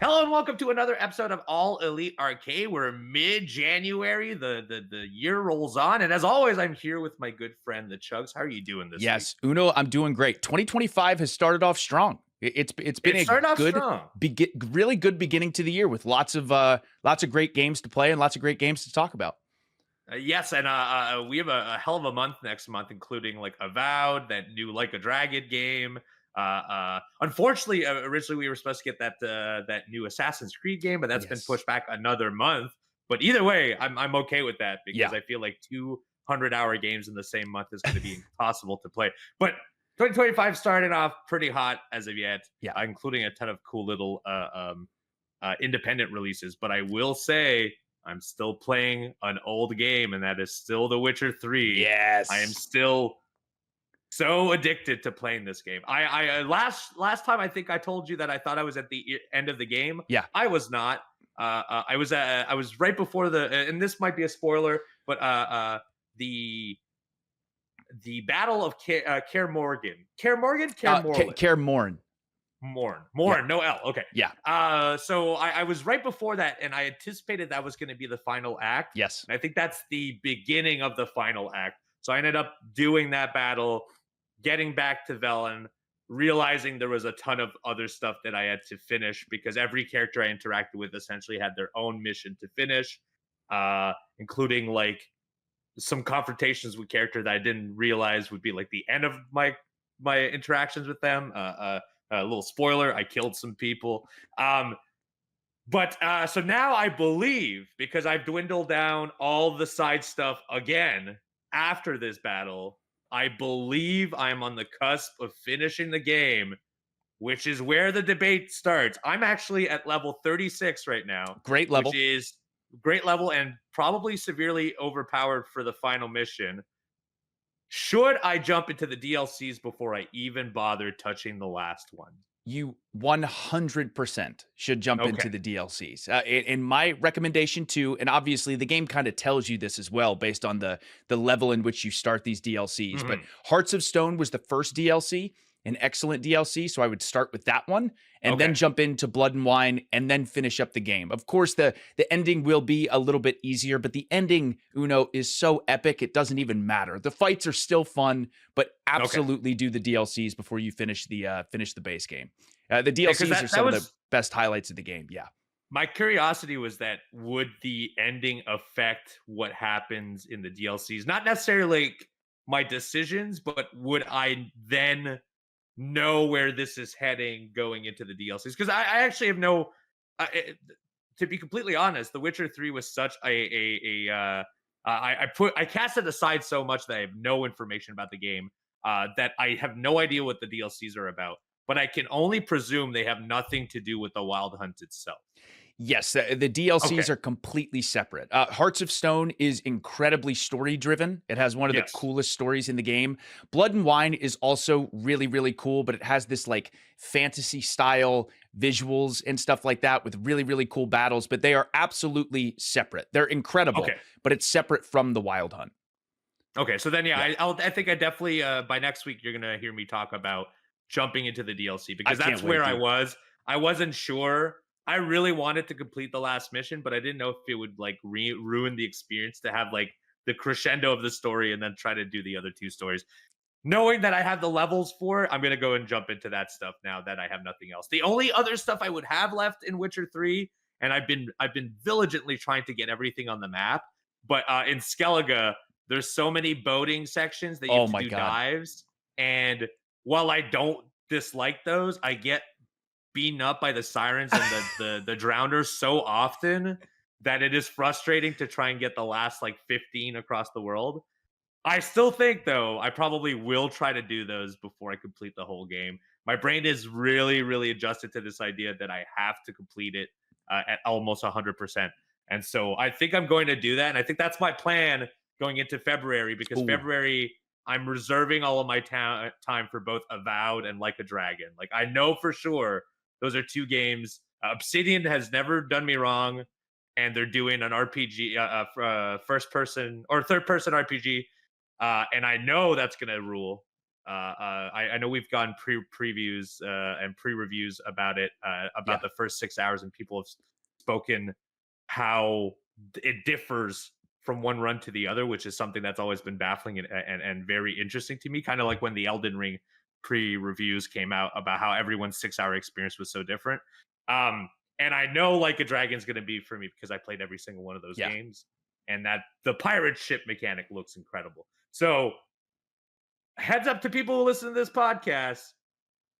Hello and welcome to another episode of All Elite Arcade. We're mid-January. The year rolls on, and as always, I'm here with my good friend, the Chugs. How are you doing this week? Yes, Uno, I'm doing great. 2025 has started off strong. It's been It a started off good, strong. really good beginning to the year with lots of great games to play and lots of great games to talk about. Yes, and we have a hell of a month next month, including like Avowed, that new Like a Dragon game. Unfortunately, originally we were supposed to get that new Assassin's Creed game, but that's been Yes. pushed back another month. But either way, I'm okay with that because Yeah. I feel like 200-hour games in the same month is going to be impossible to play. But 2025 started off pretty hot as of yet, Yeah. including a ton of cool little independent releases. But I will say I'm still playing an old game, and that is still The Witcher 3. I am Yes. still so addicted to playing this game. I last time I think I told you that I thought I was at the end of the game. Yeah. I was not. I was right before and this might be a spoiler, but the Battle of Care Morgan, Care Morn. Yeah. Morn, no L. Okay. Yeah. So I was right before that, and I anticipated that was going to be the final act. Yes. And I think that's the beginning of the final act. So I ended up doing that battle, getting back to Velen, realizing there was a ton of other stuff that I had to finish because every character I interacted with essentially had their own mission to finish, including like some confrontations with characters that I didn't realize would be like the end of my interactions with them. A little spoiler: I killed some people. But so now I believe, because I've dwindled down all the side stuff again after this battle, I believe I'm on the cusp of finishing the game, which is where the debate starts. I'm actually at level 36 right now, Great which level. is great level and probably severely overpowered for the final mission. Should I jump into the DLCs before I even bother touching the last one? You 100% should jump Okay. into the DLCs. And my recommendation too, and obviously the game kind of tells you this as well based on the level in which you start these DLCs. But Mhm. Hearts of Stone was the first DLC, an excellent DLC, so I would start with that one and Okay. then jump into Blood and Wine and then finish up the game. Of course, the ending will be a little bit easier, but the ending, Uno, is so epic it doesn't even matter. The fights are still fun, but Okay. absolutely do the DLCs before you finish the base game. The Yeah, because DLCs are that some of the was best highlights of the game. Yeah. my curiosity, was that would the ending affect what happens in the DLCs? Not necessarily like my decisions, but would I then know where this is heading going into the DLCs? Because I actually have no. To be completely honest, The Witcher 3 was such I cast it aside so much that I have no information about the game. That I have no idea what the DLCs are about, but I can only presume they have nothing to do with the Wild Hunt itself. Yes, the DLCs Okay. are completely separate. Hearts of Stone is incredibly story driven. It has one of the Yes. coolest stories in the game. Blood and Wine is also really, really cool, but it has this like fantasy style visuals and stuff like that with really, really cool battles, but they are absolutely separate. They're incredible, Okay. but it's separate from the Wild Hunt. Okay. So then, yeah, Yeah. I think I definitely by next week you're gonna hear me talk about jumping into the DLC I because can't that's wait, where I dude. was. I wasn't sure. I really wanted to complete the last mission, but I didn't know if it would like ruin the experience to have like the crescendo of the story and then try to do the other two stories. Knowing that I have the levels for it, I'm gonna go and jump into that stuff now that I have nothing else. The only other stuff I would have left in Witcher 3, and I've been diligently trying to get everything on the map, but in Skellige, there's so many boating sections that you have Oh to my do God. dives. And while I don't dislike those, I get beaten up by the sirens and the drowners so often that it is frustrating to try and get the last like 15 across the world. I still think, though, I probably will try to do those before I complete the whole game. My brain is really, really adjusted to this idea that I have to complete it at almost 100%. And so I think I'm going to do that. And I think that's my plan going into February, because Ooh. February, I'm reserving all of my time for both Avowed and Like a Dragon. Like, I know for sure those are two games. Obsidian has never done me wrong, and they're doing an RPG, first person or third person RPG, and I know that's gonna rule. I know we've gone previews and pre-reviews about it, about the first 6 hours, and people have spoken how it differs from one run to the other, which is something that's always been baffling and very interesting to me. Kind of like when the Elden Ring pre-reviews came out about how everyone's 6 hour experience was so different. And I know Like a Dragon's going to be for me because I played every single one of those games, and that the pirate ship mechanic looks incredible. So heads up to people who listen to this podcast.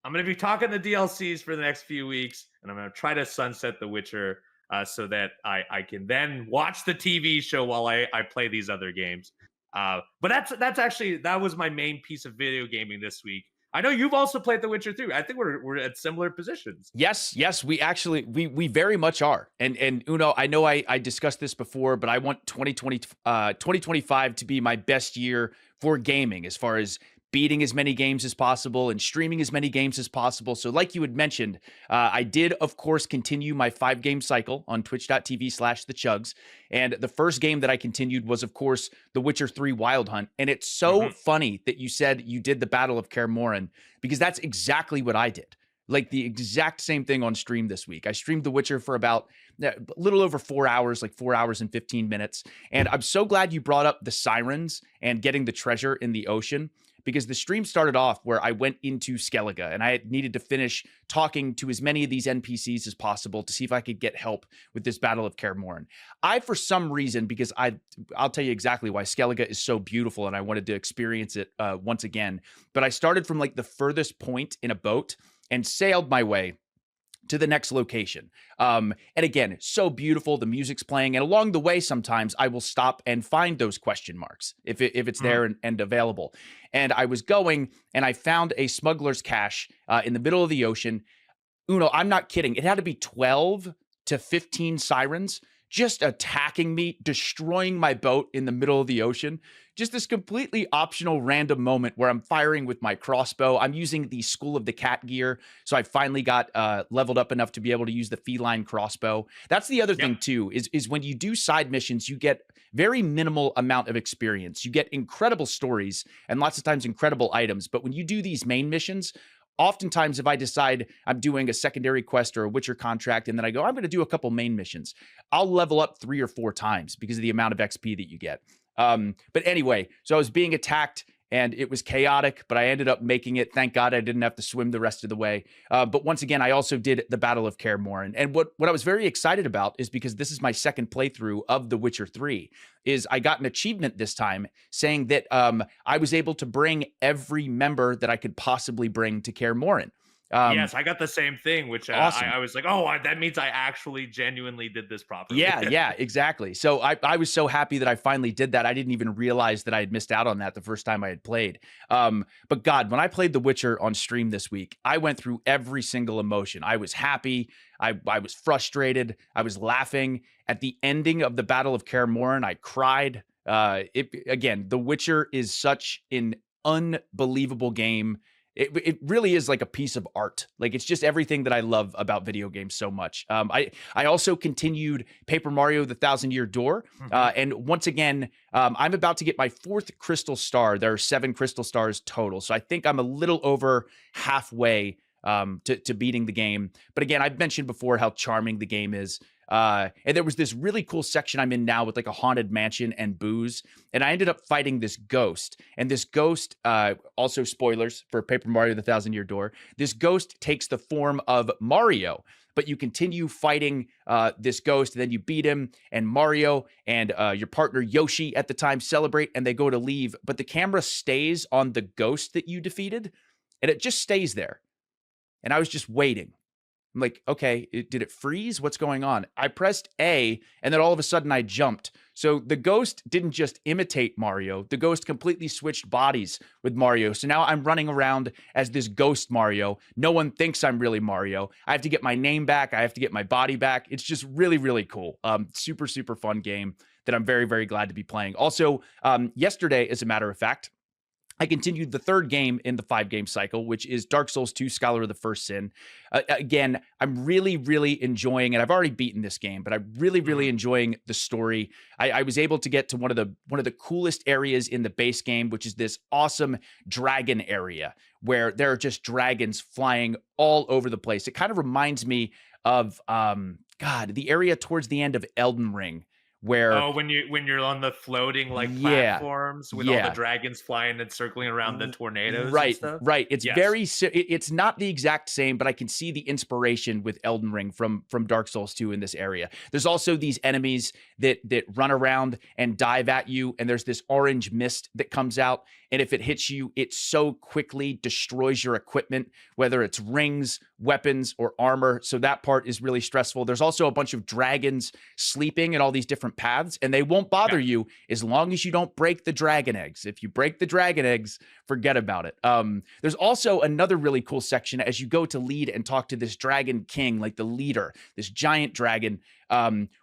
I'm going to be talking the DLCs for the next few weeks, and I'm going to try to sunset The Witcher so that I can then watch the TV show while I play these other games. But that was my main piece of video gaming this week. I know you've also played The Witcher 3. I think we're at similar positions. Yes, we actually we very much are. And Uno, I know I discussed this before, but I want 2025 to be my best year for gaming as far as beating as many games as possible and streaming as many games as possible. So like you had mentioned, I did, of course, continue my 5-game cycle on twitch.tv/the Chugs. And the first game that I continued was, of course, The Witcher 3 Wild Hunt. And it's so funny that you said you did the Battle of Kaer Morhen, because that's exactly what I did. Like the exact same thing on stream this week. I streamed The Witcher for about a little over 4 hours, like 4 hours and 15 minutes. And I'm so glad you brought up the sirens and getting the treasure in the ocean, because the stream started off where I went into Skellige and I needed to finish talking to as many of these NPCs as possible to see if I could get help with this Battle of Kaer Morhen. For some reason, because I'll tell you exactly why Skellige is so beautiful and I wanted to experience it once again, but I started from like the furthest point in a boat and sailed my way to the next location. And again, so beautiful. The music's playing. And along the way, sometimes I will stop and find those question marks if it's there and available. And I was going and I found a smuggler's cache in the middle of the ocean. Uno, I'm not kidding. It had to be 12 to 15 sirens just attacking me, destroying my boat in the middle of the ocean. Just this completely optional random moment where I'm firing with my crossbow. I'm using the School of the Cat gear, so I finally got leveled up enough to be able to use the feline crossbow. That's the other thing too, is when you do side missions, you get very minimal amount of experience. You get incredible stories and lots of times incredible items. But when you do these main missions, oftentimes if I decide I'm doing a secondary quest or a Witcher contract, and then I go, I'm going to do a couple main missions, I'll level up 3 or 4 times because of the amount of XP that you get. But anyway, so I was being attacked and it was chaotic, but I ended up making it. Thank God I didn't have to swim the rest of the way. But once again, I also did the Battle of Kaer Morhen. And what I was very excited about is, because this is my second playthrough of The Witcher 3, is I got an achievement this time saying that I was able to bring every member that I could possibly bring to Kaer Morhen. Yes, I got the same thing, which awesome. I was like, oh, that means I actually genuinely did this properly. Yeah, exactly. So I was so happy that I finally did that. I didn't even realize that I had missed out on that the first time I had played. But God, when I played The Witcher on stream this week, I went through every single emotion. I was happy. I was frustrated. I was laughing. At the ending of the Battle of Kaer Morhen, I cried. Again, The Witcher is such an unbelievable game. It really is like a piece of art. Like, it's just everything that I love about video games so much. I also continued Paper Mario: The Thousand Year Door. And once again, I'm about to get my 4th crystal star. There are 7 crystal stars total. So I think I'm a little over halfway to beating the game. But again, I've mentioned before how charming the game is. And there was this really cool section I'm in now with like a haunted mansion and booze. And I ended up fighting this ghost. And this ghost, also spoilers for Paper Mario: The Thousand Year Door, this ghost takes the form of Mario. But you continue fighting this ghost, and then you beat him, and Mario and your partner Yoshi at the time celebrate, and they go to leave. But the camera stays on the ghost that you defeated, and it just stays there. And I was just waiting. I'm like, okay, did it freeze? What's going on? I pressed A, and then all of a sudden I jumped. So the ghost didn't just imitate Mario. The ghost completely switched bodies with Mario. So now I'm running around as this ghost Mario. No one thinks I'm really Mario. I have to get my name back. I have to get my body back. It's just really, really cool. Super, super fun game that I'm very, very glad to be playing. Also, yesterday, as a matter of fact, I continued the third game in the 5-game cycle, which is Dark Souls 2 Scholar of the First Sin. Again, I'm really, really enjoying it. I've already beaten this game, but I'm really, really enjoying the story. I was able to get to one of the coolest areas in the base game, which is this awesome dragon area where there are just dragons flying all over the place. It kind of reminds me of the area towards the end of Elden Ring, where when you're on the floating yeah, platforms with all the dragons flying and circling around the tornadoes and stuff. Right. It's it's not the exact same, but I can see the inspiration with Elden Ring from Dark Souls 2 in this area. There's also these enemies that run around and dive at you, and there's this orange mist that comes out, and if it hits you, it so quickly destroys your equipment, whether it's rings, weapons, or armor. So that part is really stressful. There's also a bunch of dragons sleeping in all these different paths, and they won't bother you as long as you don't break the dragon eggs. If you break the dragon eggs, forget about it. There's also another really cool section as you go to lead and talk to this dragon king, like the leader, this giant dragon,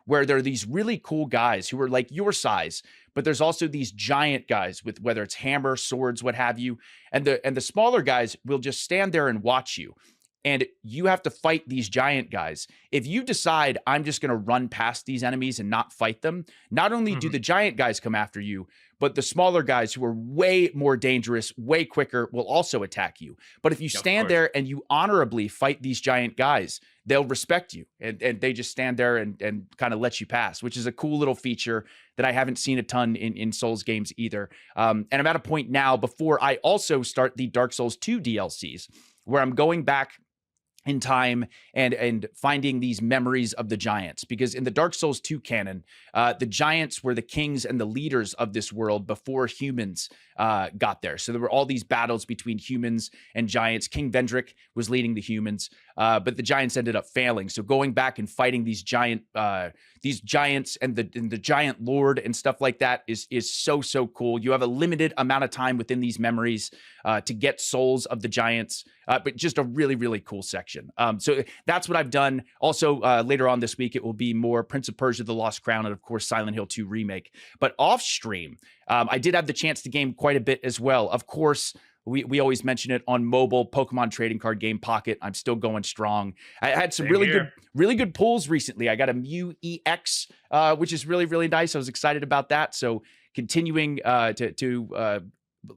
where there are these really cool guys who are like your size, but there's also these giant guys with whether it's hammer, swords, what have you, and the smaller guys will just stand there and watch you. And you have to fight these giant guys. If you decide I'm just going to run past these enemies and not fight them, not only do the giant guys come after you, but the smaller guys who are way more dangerous, way quicker, will also attack you. But if you stand there and you honorably fight these giant guys, they'll respect you. And they just stand there and kind of let you pass, which is a cool little feature that I haven't seen a ton in Souls games either. And I'm at a point now before I also start the Dark Souls 2 DLCs, where I'm going back in time and finding these memories of the giants, because in the Dark Souls 2 canon, the giants were the kings and the leaders of this world before humans got there. So there were all these battles between humans and giants. King Vendrick was leading the humans, but the giants ended up failing. So going back and fighting these giants and the giant lord and stuff like that is so cool. You have a limited amount of time within these memories to get souls of the giants, but just a really, really cool section. So that's what I've done. Also, later on this week, it will be more Prince of Persia: The Lost Crown, and of course, Silent Hill 2 Remake. But off stream, I did have the chance to game quite a bit as well. Of course, we always mention it on mobile, Pokemon trading card game Pocket. I'm still going strong. I had some really good pulls recently. I got a Mew EX, which is really, really nice. I was excited about that. So continuing to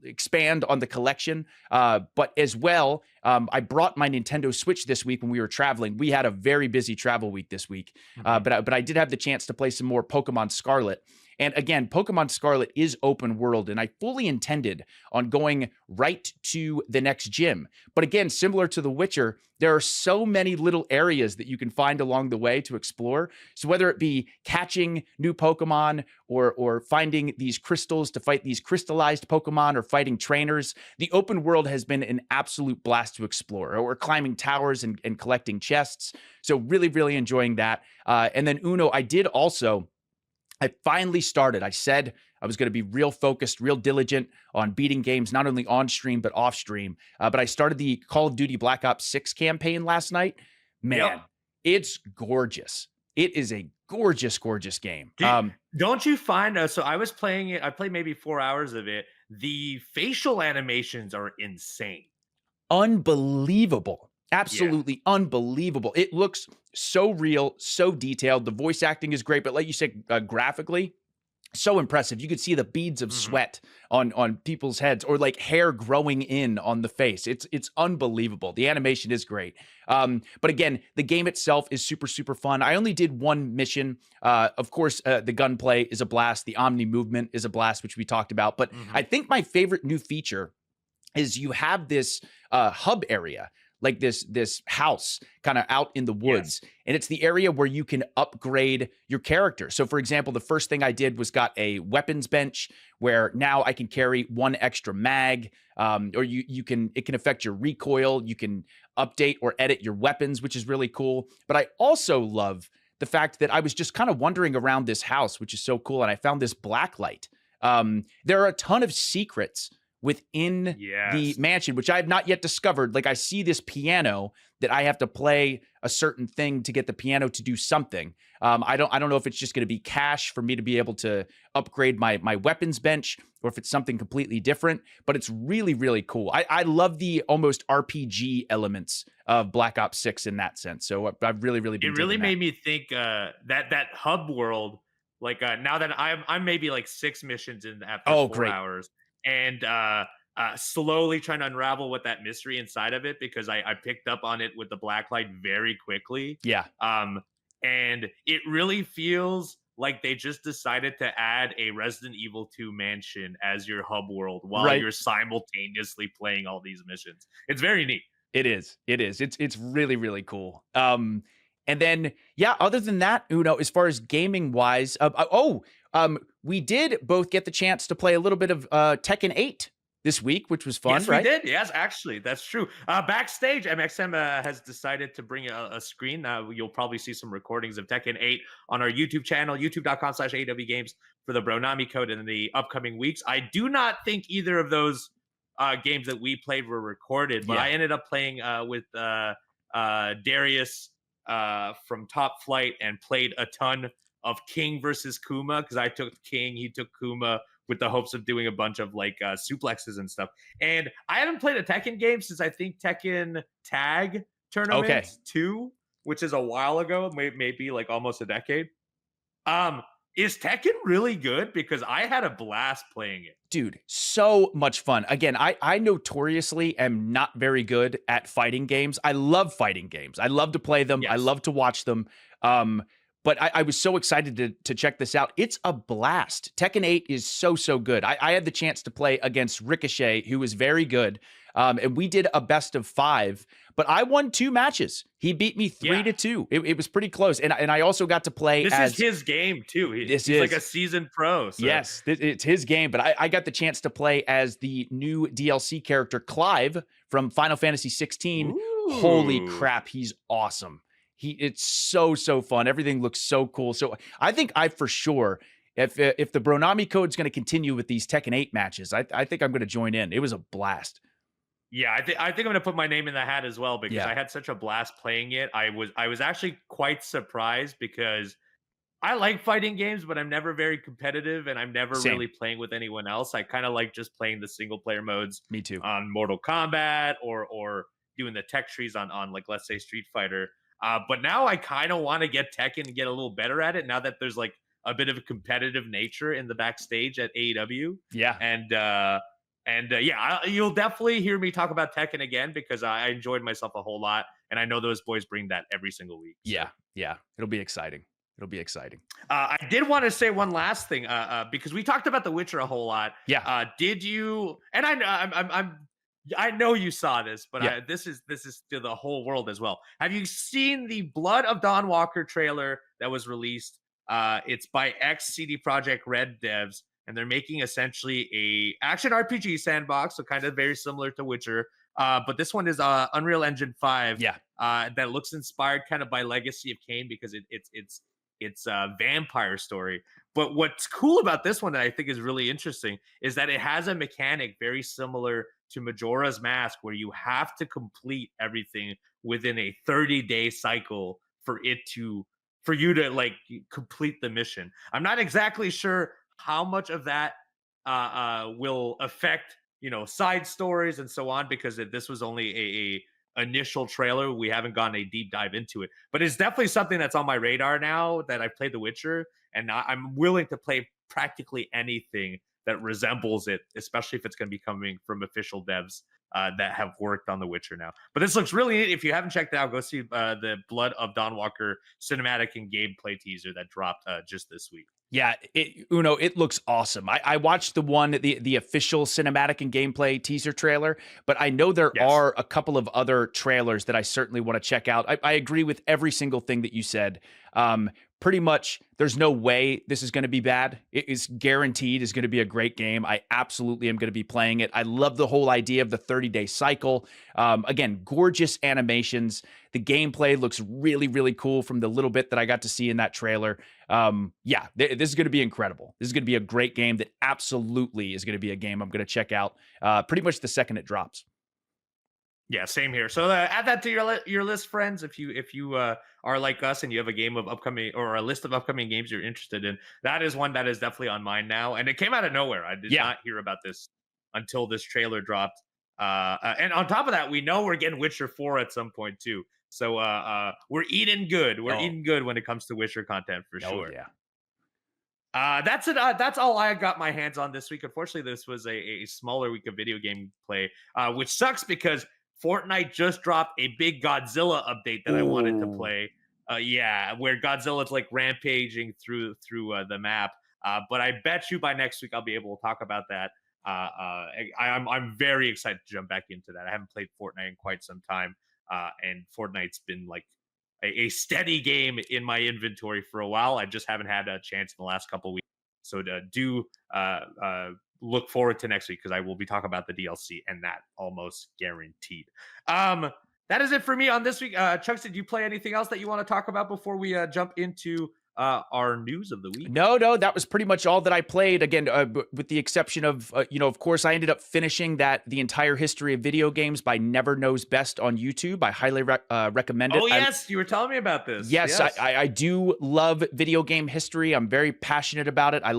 expand on the collection, but as well, I brought my Nintendo Switch this week when we were traveling. We had a very busy travel week this week, but I did have the chance to play some more Pokemon Scarlet. And again, Pokemon Scarlet is open world, and I fully intended on going right to the next gym. But again, similar to The Witcher, there are so many little areas that you can find along the way to explore. So whether it be catching new Pokemon or finding these crystals to fight these crystallized Pokemon or fighting trainers, the open world has been an absolute blast to explore, or climbing towers and collecting chests. So really, really enjoying that. And then Uno, I finally started. I said I was going to be real focused, real diligent on beating games, not only on stream, but off stream. But I started the Call of Duty Black Ops 6 campaign last night. Man, It's gorgeous. It is a gorgeous, gorgeous game. Don't you find, so I was playing it, I played maybe 4 hours of it. The facial animations are insane. Unbelievable. Absolutely unbelievable. It looks so real, so detailed. The voice acting is great, but like you said, graphically, so impressive. You could see the beads of sweat on people's heads, or like hair growing in on the face. It's unbelievable. The animation is great. But again, the game itself is super, super fun. I only did one mission. Of course, the gunplay is a blast. The Omni movement is a blast, which we talked about. But I think my favorite new feature is you have this hub area, like this house kind of out in the woods. And it's the area where you can upgrade your character. So for example, the first thing I did was got a weapons bench where now I can carry one extra mag, or it can affect your recoil. You can update or edit your weapons, which is really cool. But I also love the fact that I was just kind of wandering around this house, which is so cool. And I found this black light. There are a ton of secrets within the Yes. mansion, which I have not yet discovered. Like I see this piano that I have to play a certain thing to get the piano to do something. I don't know if it's just going to be cash for me to be able to upgrade my weapons bench, or if it's something completely different. But it's really, really cool. I love the almost RPG elements of Black Ops 6 in that sense. So I've really, really been. It really digging that. made me think that hub world. Like now that I'm maybe like 6 missions in after Oh, 4 great. hours, and slowly trying to unravel what that mystery inside of it, because I picked up on it with the blacklight very quickly. Yeah. And it really feels like they just decided to add a Resident Evil 2 mansion as your hub world while Right. you're simultaneously playing all these missions. It's very neat. It is. It is. It's really, really cool. And then yeah, other than that, Uno, as far as gaming wise, we did both get the chance to play a little bit of Tekken 8 this week, which was fun, Yes, right? we did. Yes, actually, that's true. Backstage, MXM has decided to bring a screen. You'll probably see some recordings of Tekken 8 on our YouTube channel, youtube.com/AEW Games, for the Bronami code in the upcoming weeks. I do not think either of those games that we played were recorded, but Yeah. I ended up playing with Darius from Top Flight and played a ton of King versus Kuma, because I took King, he took Kuma, with the hopes of doing a bunch of like suplexes and stuff. And I haven't played a Tekken game since I think Tekken Tag Tournament 2, which is a while ago, maybe like almost a decade. Is Tekken really good? Because I had a blast playing it. Dude, so much fun. Again, I notoriously am not very good at fighting games. I love fighting games. I love to play them. Yes. I love to watch them. But I was so excited to check this out. It's a blast. Tekken 8 is so good. I had the chance to play against Ricochet, who was very good. And we did a best of 5, but I won 2 matches. He beat me 3-2. It was pretty close. And I also got to play This is his game too. He's like a seasoned pro. So. Yes, it's his game, but I got the chance to play as the new DLC character, Clive, from Final Fantasy 16. Ooh. Holy crap, he's awesome. It's so fun. Everything looks so cool. So I think for sure, if the Bronami code is going to continue with these Tekken 8 matches, I think I'm going to join in. It was a blast. Yeah, I think I'm going to put my name in the hat as well, because I had such a blast playing it. I was actually quite surprised, because I like fighting games, but I'm never very competitive, and I'm never really playing with anyone else. I kind of like just playing the single player modes. Me too. On Mortal Kombat or doing the tech trees on like, let's say, Street Fighter. But now I kind of want to get Tekken and get a little better at it, now that there's like a bit of a competitive nature in the backstage at AEW. Yeah. And you'll definitely hear me talk about Tekken again, because I enjoyed myself a whole lot, and I know those boys bring that every single week. So. Yeah. It'll be exciting. I did want to say one last thing, because we talked about The Witcher a whole lot. Yeah. Did you? And I know you saw this, but this is to the whole world as well. Have you seen the Blood of Dawnwalker trailer that was released? It's by CD Projekt Red devs, and they're making essentially a action RPG sandbox, so kind of very similar to Witcher. But this one is Unreal Engine 5. Yeah. That looks inspired kind of by Legacy of Kain, because it's a vampire story. But what's cool about this one that I think is really interesting is that it has a mechanic very similar to Majora's Mask, where you have to complete everything within a 30-day cycle for you to like complete the mission. I'm not exactly sure how much of that will affect, side stories and so on, because this was only a initial trailer. We haven't gone a deep dive into it, but it's definitely something that's on my radar now that I've played The Witcher, and I'm willing to play practically anything that resembles it, especially if it's going to be coming from official devs that have worked on The Witcher now. But this looks really neat. If you haven't checked it out, go see the Blood of Dawnwalker cinematic and gameplay teaser that dropped just this week. Yeah, it looks awesome. I watched the official cinematic and gameplay teaser trailer, but I know there are a couple of other trailers that I certainly want to check out. I agree with every single thing that you said. pretty much there's no way this is going to be bad. It is guaranteed is going to be a great game. I absolutely am going to be playing it. I love the whole idea of the 30-day cycle. Again, gorgeous animations. The gameplay looks really, really cool from the little bit that I got to see in that trailer. This is going to be incredible. This is going to be a great game that absolutely is going to be a game I'm going to check out pretty much the second it drops. Yeah, same here. So add that to your list, friends. If you are like us and you have a game of upcoming or a list of upcoming games you're interested in, that is one that is definitely on mine now. And it came out of nowhere. I did not hear about this until this trailer dropped. And on top of that, we know we're getting Witcher 4 at some point too. So we're eating good. We're eating good when it comes to Witcher content for sure. Yeah. That's it. That's all I got my hands on this week. Unfortunately, this was a smaller week of video game play, which sucks because Fortnite just dropped a big Godzilla update that I wanted to play. Where Godzilla's like rampaging through the map. But I bet you by next week I'll be able to talk about that. I'm very excited to jump back into that. I haven't played Fortnite in quite some time, and Fortnite's been like a steady game in my inventory for a while. I just haven't had a chance in the last couple of weeks. So do look forward to next week because I will be talking about the DLC and that almost guaranteed. That is it for me on this week. Chugs, did you play anything else that you want to talk about before we jump into our news of the week? No, that was pretty much all that I played. Again, with the exception of, of course, I ended up finishing the entire history of video games by Never Knows Best on YouTube. I highly recommend it. Oh, yes. You were telling me about this. Yes. I do love video game history. I'm very passionate about it. I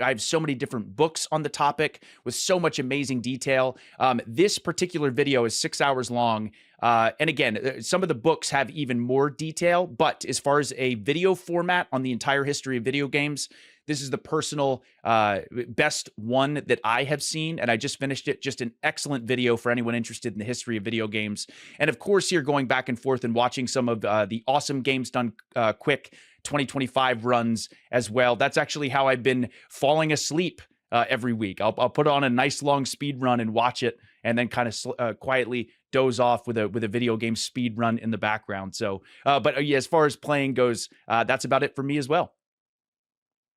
have so many different books on the topic with so much amazing detail. This particular video is 6 hours long. And again, some of the books have even more detail, but as far as a video format on the entire history of video games, this is the personal best one that I have seen, and I just finished it. Just an excellent video for anyone interested in the history of video games. And of course, you're going back and forth and watching some of the awesome Games Done Quick 2025 runs as well. That's actually how I've been falling asleep every week. I'll put on a nice long speed run and watch it, and then kind of quietly doze off with a video game speed run in the background. So, as far as playing goes, that's about it for me as well.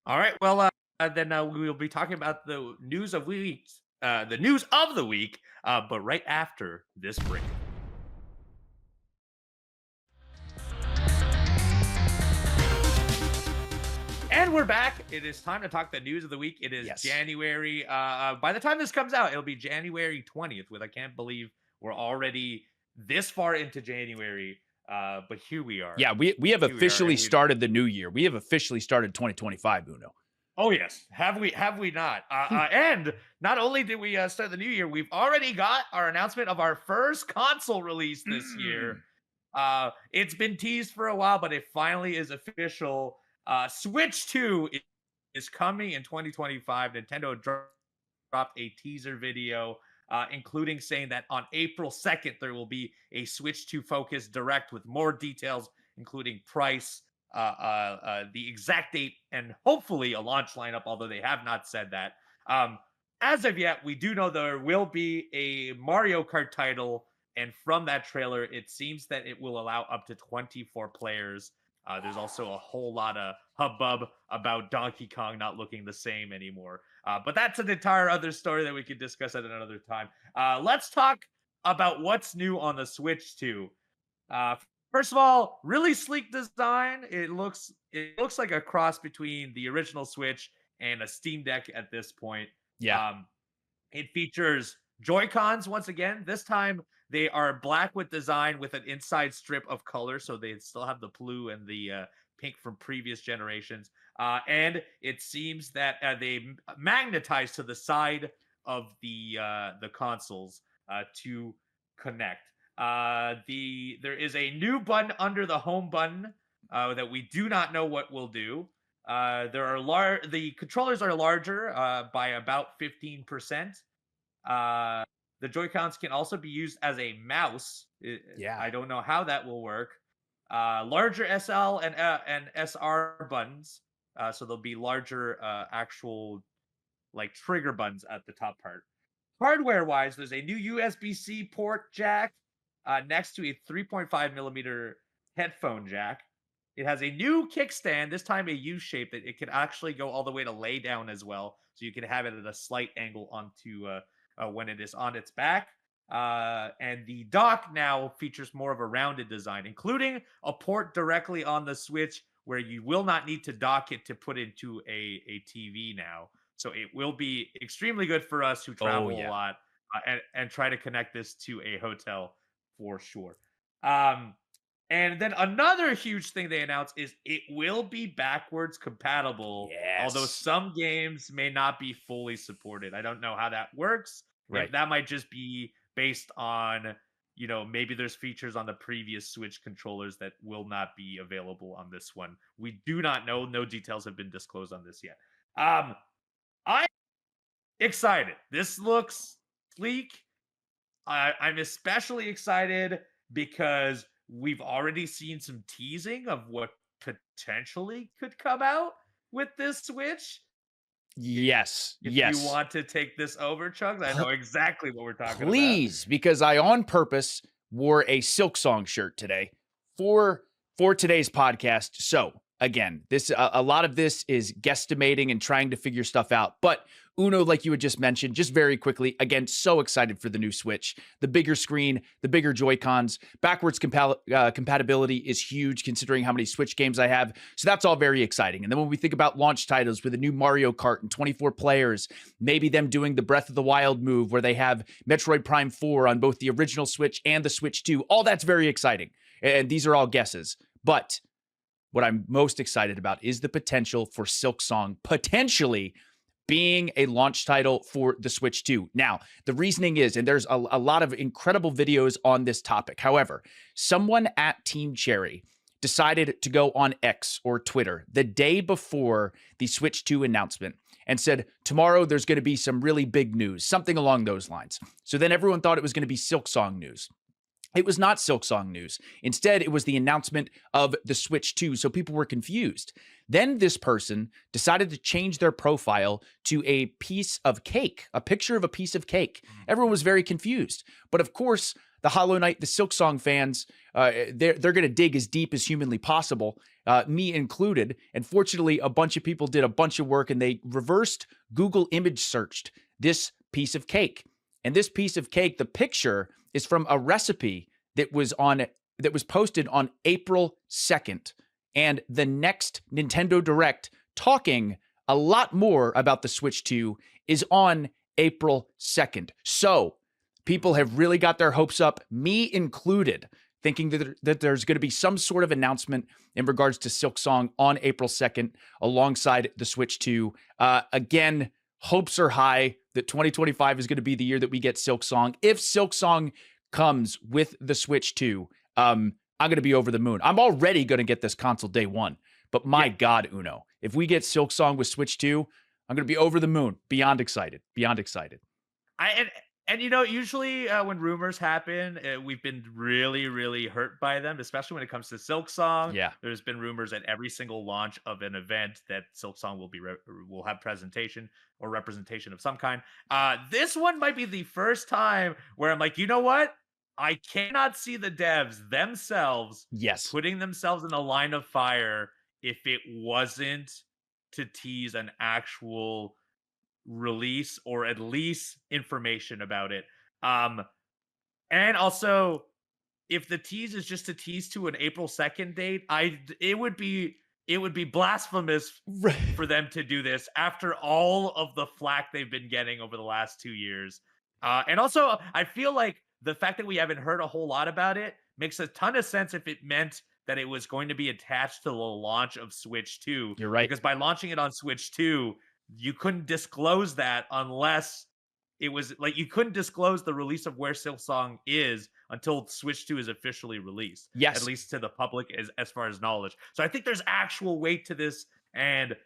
All right. Well, then we will be talking about the news of the week, but right after this break. And we're back. It is time to talk the news of the week. It is January. By the time this comes out, it'll be January 20th. I can't believe we're already this far into January. But here we are. Yeah, we have officially started the new year. We have officially started 2025, Uno. Oh yes, have we not? And not only did we start the new year, we've already got our announcement of our first console release this year. It's been teased for a while, but it finally is official. Switch 2 is coming in 2025. Nintendo dropped a teaser video, including saying that on April 2nd, there will be a Switch 2 focused direct with more details, including price, the exact date, and hopefully a launch lineup, although they have not said that. As of yet, we do know there will be a Mario Kart title, and from that trailer, it seems that it will allow up to 24 players. There's also a whole lot of hubbub about Donkey Kong not looking the same anymore. But that's an entire other story that we could discuss at another time. Let's talk about what's new on the Switch 2. First of all, really sleek design. It looks like a cross between the original Switch and a Steam Deck at this point. Yeah. It features Joy-Cons once again. This time they are black with design with an inside strip of color, so they still have the blue and the pink from previous generations. And it seems that they magnetize to the side of the consoles to connect. There is a new button under the home button that we do not know what will do. The controllers are larger by about 15%. The Joy-Cons can also be used as a mouse. I don't know how that will work. Larger SL and SR buttons, so there'll be larger actual like trigger buttons at the top part. Hardware-wise, there's a new USB-C port jack next to a 3.5 millimeter headphone jack. It has a new kickstand, this time a U shape that it can actually go all the way to lay down as well. So you can have it at a slight angle onto when it is on its back. And the dock now features more of a rounded design, including a port directly on the Switch where you will not need to dock it to put into a TV now. So it will be extremely good for us who Oh travel a yeah. lot and try to connect this to a hotel for sure. Um, and then another huge thing they announced is it will be backwards compatible, although Yes. some games may not be fully supported. I don't know how that works. Right. That might just be based on, maybe there's features on the previous Switch controllers that will not be available on this one. We do not know. No details have been disclosed on this yet. I'm excited. This looks sleek. I'm especially excited because we've already seen some teasing of what potentially could come out with this Switch. Yes. If you Yes. want to take this over, Chugs, I know exactly what we're talking about. Please, because I on purpose wore a Silksong shirt today for today's podcast. So again, this a lot of this is guesstimating and trying to figure stuff out. But Uno, like you had just mentioned, just very quickly, again, so excited for the new Switch. The bigger screen, the bigger Joy-Cons, backwards compatibility is huge considering how many Switch games I have. So that's all very exciting. And then when we think about launch titles with a new Mario Kart and 24 players, maybe them doing the Breath of the Wild move where they have Metroid Prime 4 on both the original Switch and the Switch 2, all that's very exciting. And these are all guesses. But what I'm most excited about is the potential for Silksong potentially being a launch title for the Switch 2. Now, the reasoning is, and there's a lot of incredible videos on this topic. However, someone at Team Cherry decided to go on X or Twitter the day before the Switch 2 announcement and said, tomorrow there's going to be some really big news, something along those lines. So then everyone thought it was going to be Silksong news. It was not Silksong news. Instead, it was the announcement of the Switch 2, so people were confused. Then this person decided to change their profile to a piece of cake, a picture of a piece of cake. Everyone was very confused. But of course, the Hollow Knight, the Silksong fans, they're going to dig as deep as humanly possible, me included. And fortunately, a bunch of people did a bunch of work and they reversed Google image searched this piece of cake. And this piece of cake, the picture is from a recipe that was posted on April 2nd. And the next Nintendo Direct talking a lot more about the Switch 2 is on April 2nd. So people have really got their hopes up, me included, thinking that there's going to be some sort of announcement in regards to Silksong on April 2nd alongside the Switch 2. Again, hopes are high that 2025 is going to be the year that we get Silksong. If Silksong comes with the Switch 2, I'm going to be over the moon. I'm already going to get this console day one. But my God, Uno, if we get Silksong with Switch 2, I'm going to be over the moon. Beyond excited. Beyond excited. And usually when rumors happen, we've been really, really hurt by them, especially when it comes to Silksong. Yeah. There's been rumors at every single launch of an event that Silksong will have presentation or representation of some kind. This one might be the first time where I'm like, you know what? I cannot see the devs themselves putting themselves in a line of fire if it wasn't to tease an actual release or at least information about it. And also, if the tease is just a tease to an April 2nd date, it would be blasphemous for them to do this after all of the flack they've been getting over the last 2 years. And also, I feel like the fact that we haven't heard a whole lot about it makes a ton of sense if it meant that it was going to be attached to the launch of Switch 2. You're right. Because by launching it on Switch 2, you couldn't disclose that unless it was like you couldn't disclose the release of where Silksong is until Switch 2 is officially released. Yes. At least to the public as far as knowledge. So I think there's actual weight to this, and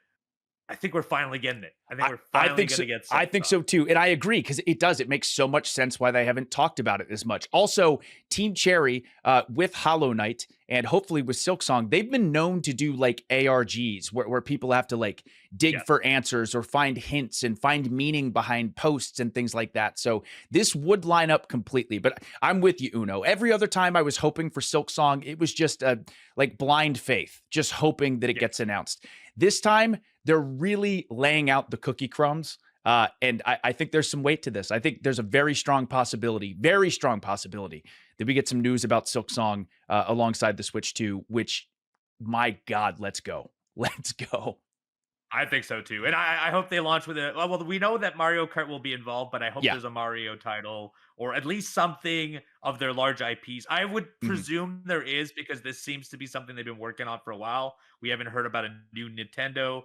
I think we're finally getting it. I think we're finally going to get Silksong. I think so too. And I agree because it makes so much sense why they haven't talked about it as much. Also, Team Cherry with Hollow Knight and hopefully with Silksong, they've been known to do like ARGs where people have to like dig for answers or find hints and find meaning behind posts and things like that. So this would line up completely, but I'm with you, Uno. Every other time I was hoping for Silksong, it was just a like blind faith, just hoping that it gets announced. This time, they're really laying out the cookie crumbs. And I think there's some weight to this. I think there's a very strong possibility that we get some news about Silksong alongside the Switch 2, which, my God, let's go. Let's go. I think so too. And I hope they launch with it. Well, we know that Mario Kart will be involved, but I hope there's a Mario title or at least something of their large IPs. I would presume there is, because this seems to be something they've been working on for a while. We haven't heard about a new Nintendo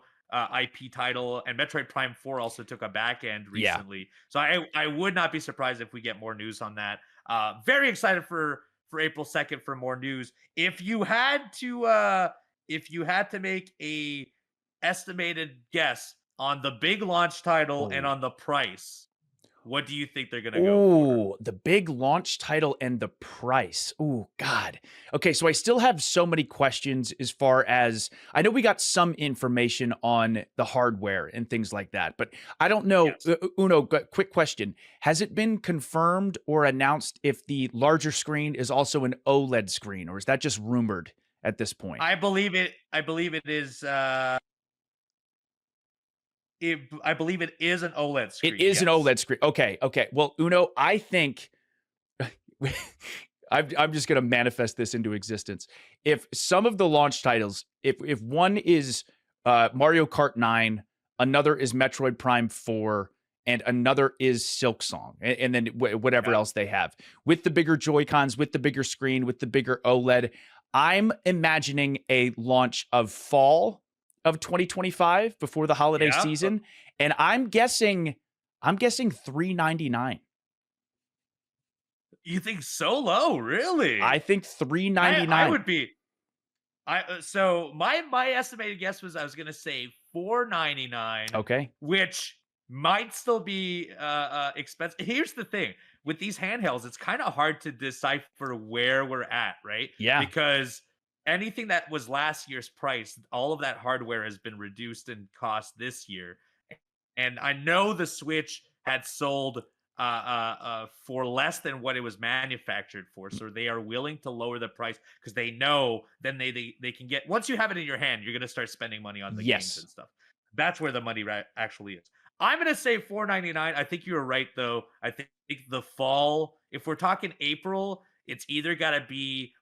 IP title, and Metroid Prime 4 also took a back end recently. So I would not be surprised if we get more news on that. Very excited for April 2nd for more news. If you had to make a estimated guess on the big launch title and on the price, what do you think they're going to go for? The big launch title and the price. Ooh, God. Okay, so I still have so many questions as far as, I know we got some information on the hardware and things like that, but I don't know. Uno, quick question. Has it been confirmed or announced if the larger screen is also an OLED screen, or is that just rumored at this point? I believe it is I believe it is an OLED screen. It is an OLED screen. Okay. Well, Uno, I think I'm just going to manifest this into existence. If some of the launch titles, if one is Mario Kart 9, another is Metroid Prime 4, and another is Silksong, and then whatever else they have, with the bigger Joy-Cons, with the bigger screen, with the bigger OLED, I'm imagining a launch of fall of 2025 before the holiday season, and I'm guessing $399. You think so low? Really? I think $399. I would be. So my estimated guess was I was going to say $499. Okay, which might still be expensive. Here's the thing with these handhelds, it's kind of hard to decipher where we're at, right? Yeah, because anything that was last year's price, all of that hardware has been reduced in cost this year. And I know the Switch had sold for less than what it was manufactured for. So they are willing to lower the price because they know then they can get, once you have it in your hand, you're going to start spending money on the games and stuff. That's where the money actually is. I'm going to say $499. I think you were right, though. I think the fall, if we're talking April, it's either got to be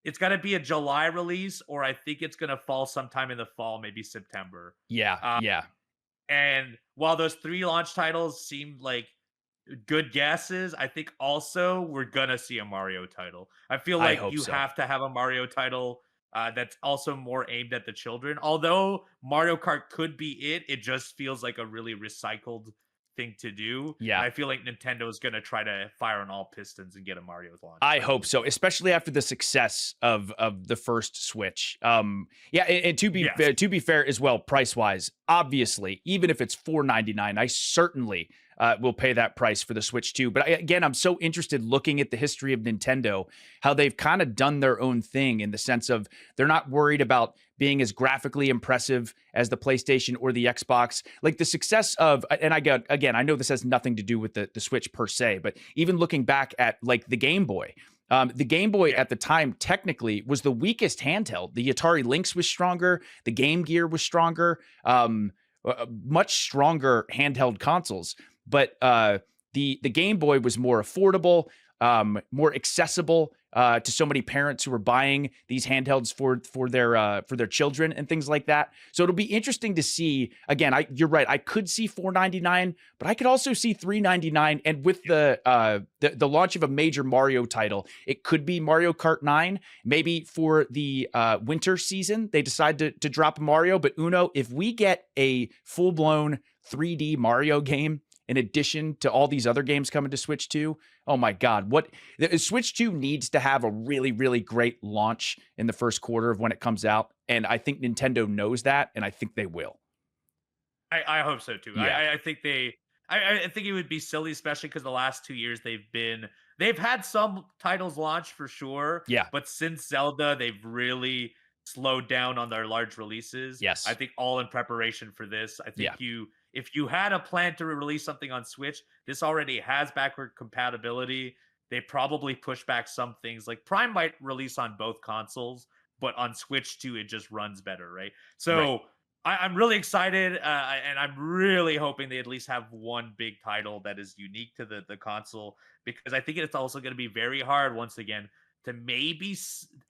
it's got to be a July release, or I think it's going to fall sometime in the fall, maybe September. Yeah. And while those 3 launch titles seem like good guesses, I think also we're going to see a Mario title. I feel like you have to have a Mario title that's also more aimed at the children. Although Mario Kart could be it just feels like a really recycled thing to do. Yeah. And I feel like Nintendo is going to try to fire on all pistons and get a Mario launch. I hope so, especially after the success of the first Switch. And to be fair as well, price wise, obviously, even if it's $499, I certainly will pay that price for the Switch 2. But again, I'm so interested looking at the history of Nintendo, how they've kind of done their own thing in the sense of they're not worried about being as graphically impressive as the PlayStation or the Xbox. Like the success of, and I know this has nothing to do with the Switch per se, but even looking back at like the Game Boy, the Game Boy at the time technically was the weakest handheld. The Atari Lynx was stronger. The Game Gear was stronger. Much stronger handheld consoles. But the Game Boy was more affordable, more accessible to so many parents who were buying these handhelds for their children and things like that. So it'll be interesting to see. Again, you're right. I could see $499, but I could also see $399. And with the launch of a major Mario title, it could be Mario Kart 9. Maybe for the winter season, they decide to drop Mario. But Uno, if we get a full blown 3D Mario game, in addition to all these other games coming to Switch 2, oh my God, Switch 2 needs to have a really, really great launch in the first quarter of when it comes out. And I think Nintendo knows that, and I think they will. I hope so too. Yeah. I think I think it would be silly, especially because the last 2 years they've had some titles launch for sure, Yeah. but since Zelda, they've really slowed down on their large releases. I Yes. think all in preparation for this. I think Yeah. if you had a plan to release something on Switch, this already has backward compatibility. They probably push back some things. Like Prime might release on both consoles, but on Switch too, it just runs better, right? Right. So I'm really excited, and I'm really hoping they at least have one big title that is unique to the console, because I think it's also going to be very hard once again to maybe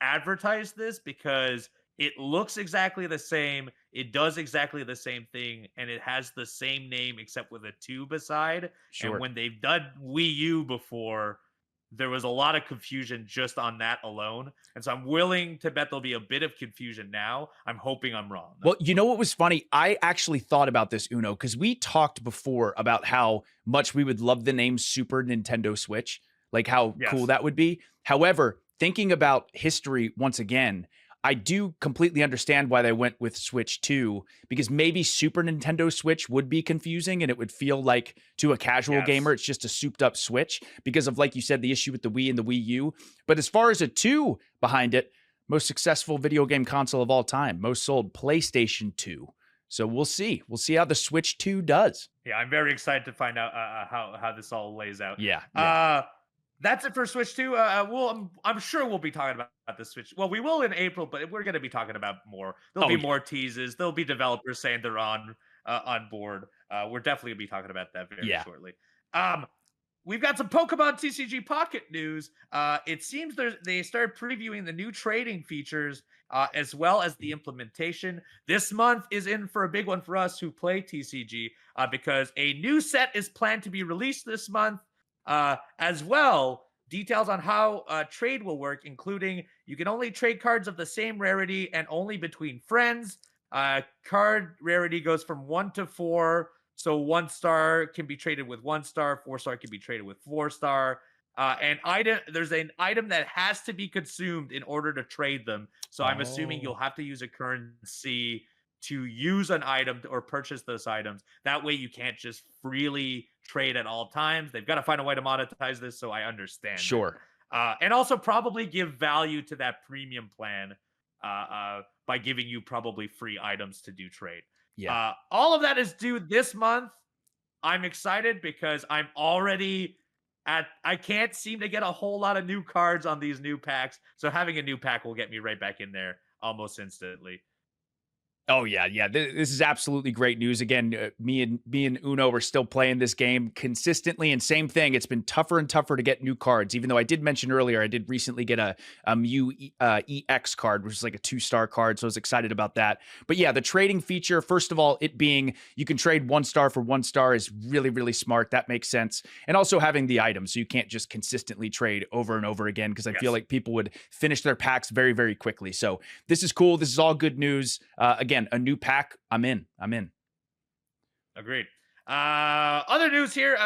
advertise this, because it looks exactly the same, it does exactly the same thing, and it has the same name except with a 2 beside. And Sure. when they've done Wii U before, there was a lot of confusion just on that alone. And so I'm willing to bet there'll be a bit of confusion now. I'm hoping I'm wrong, though. Well, you know what was funny? I actually thought about this, Uno, because we talked before about how much we would love the name Super Nintendo Switch, like how cool Yes. that would be. However, thinking about history once again, I do completely understand why they went with Switch 2, because maybe Super Nintendo Switch would be confusing and it would feel like to a casual gamer, Yes. it's just a souped up Switch because of, like you said, the issue with the Wii and the Wii U. But as far as a 2 behind it, most successful video game console of all time, most sold PlayStation 2. So we'll see. We'll see how the Switch 2 does. Yeah, I'm very excited to find out how this all lays out. Yeah, yeah. That's it for Switch 2. I'm sure we'll be talking about the Switch. Well, we will in April, but we're going to be talking about more. There'll Oh be yeah. more teases. There'll be developers saying they're on board. We're definitely going to be talking about that very Yeah. shortly. We've got some Pokemon TCG Pocket news. It seems they started previewing the new trading features, as well as the implementation. This month is in for a big one for us who play TCG, because a new set is planned to be released this month. As well, details on how trade will work, including you can only trade cards of the same rarity and only between friends. Card rarity goes from 1 to 4. So 1 star can be traded with 1 star, 4 star can be traded with 4 star. There's an item that has to be consumed in order to trade them. So I'm assuming you'll Oh. have to use a currency to use an item or purchase those items. That way you can't just freely trade at all times. They've got to find a way to monetize this, so I understand it. Sure. And also probably give value to that premium plan, by giving you probably free items to do trade. Yeah. All of that is due this month. I'm excited because I'm already I can't seem to get a whole lot of new cards on these new packs. So having a new pack will get me right back in there almost instantly. Oh yeah, yeah. This is absolutely great news. Again, me and Uno are still playing this game consistently, and same thing. It's been tougher and tougher to get new cards. Even though I did mention earlier, I did recently get a Mew EX card, which is like a 2-star card. So I was excited about that. But yeah, the trading feature. First of all, it being you can trade 1 star for 1 star is really really smart. That makes sense. And also having the item, so you can't just consistently trade over and over again, because I feel like people would finish their packs very very quickly. So this is cool. This is all good news. Again, a new pack. I'm in. Agreed. Other news here.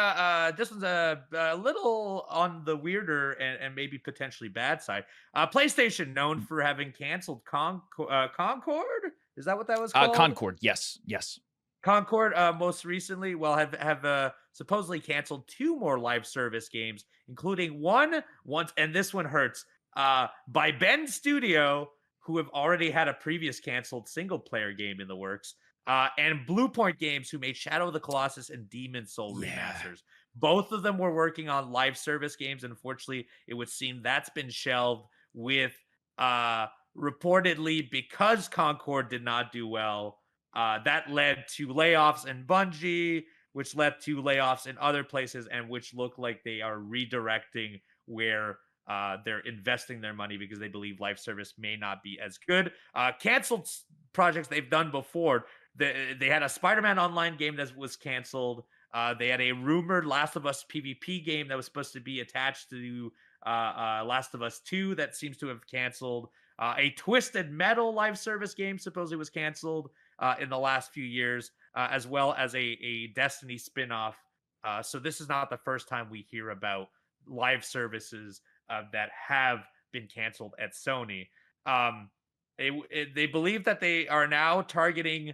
This one's a little on the weirder and maybe potentially bad side. PlayStation, known for having canceled Concord. Is that what that was called? Concord. Yes. Yes. Concord, most recently, well, have supposedly canceled 2 more live service games, including once, and this one hurts. By Ben Studio, who have already had a previous canceled single player game in the works, and Bluepoint Games, who made Shadow of the Colossus and Demon Soul remasters. Both of them were working on live service games. Unfortunately, it would seem that's been shelved with reportedly, because Concord did not do well. That led to layoffs in Bungie, which led to layoffs in other places, and which look like they are redirecting where they're investing their money, because they believe live service may not be as good. Canceled projects they've done before. They had a Spider-Man Online game that was canceled. They had a rumored Last of Us PvP game that was supposed to be attached to Last of Us 2 that seems to have canceled. A Twisted Metal live service game supposedly was canceled in the last few years, as well as a Destiny spin-off. So this is not the first time we hear about live services that have been canceled at Sony. They believe that they are now targeting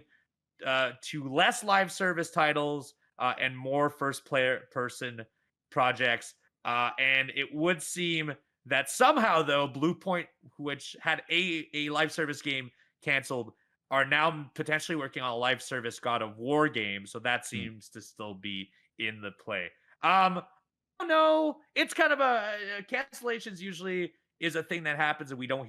to less live service titles, and more person projects. And it would seem that somehow, though, Bluepoint, which had a live service game canceled, are now potentially working on a live service God of War game. So that Mm. seems to still be in the play. I don't know. It's kind of cancellations usually is a thing that happens, and we don't